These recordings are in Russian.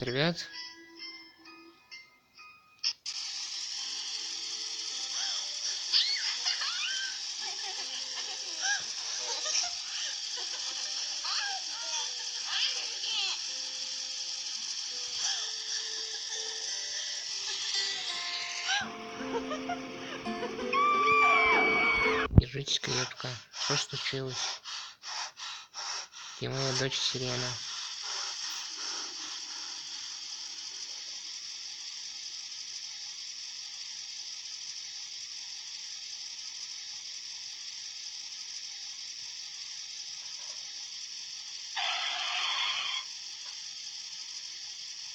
Привет. Держитесь крепко. Что случилось? Где моя дочь Сирена?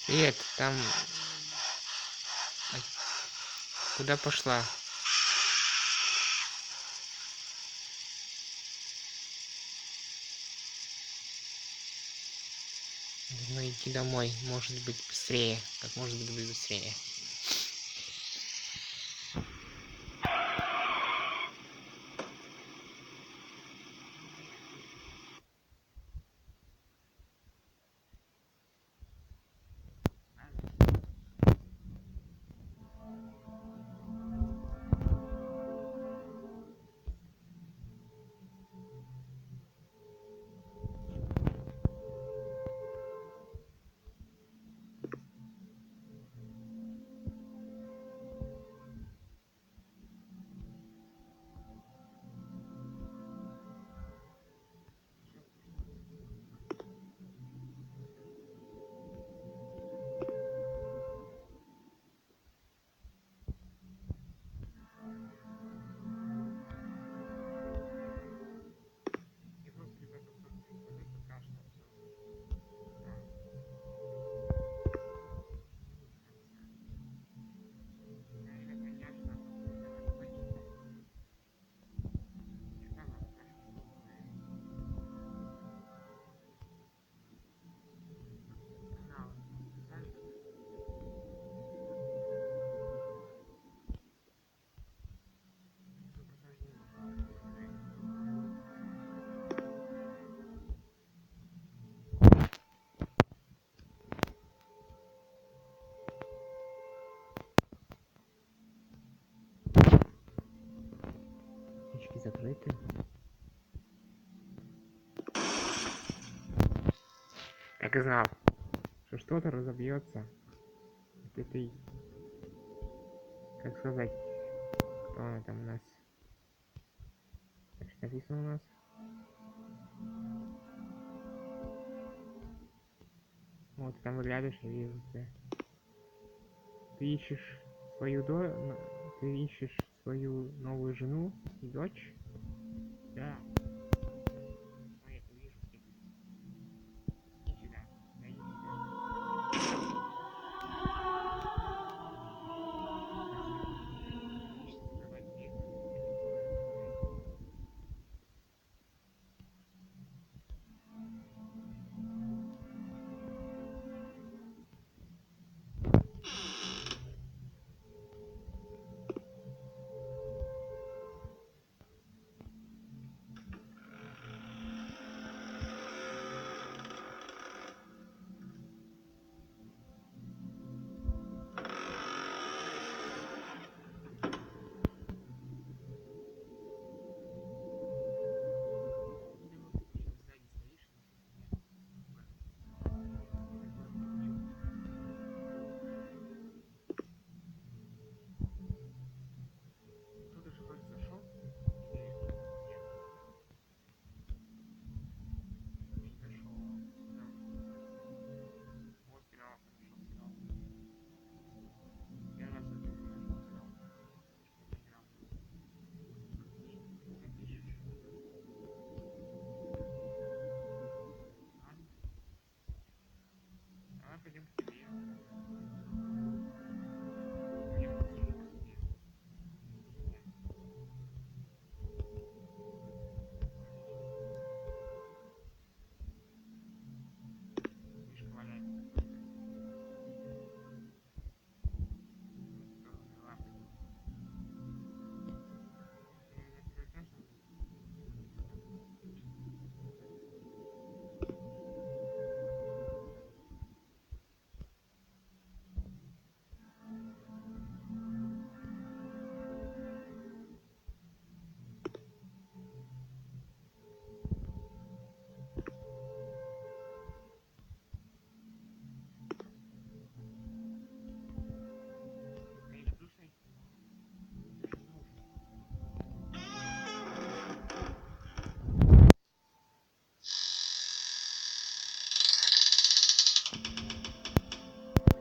Привет, там... Ай, куда пошла? Нужно идти домой. Может быть быстрее. Как может быть быстрее. Печки закрыты. Так и знал, что что-то разобьется от этой, как сказать, кто она там у нас? Так что написано у нас? Вот там выглядываешь, я вижу тебя. Ты ищешь свою ты ищешь свою новую жену и дочь? Да.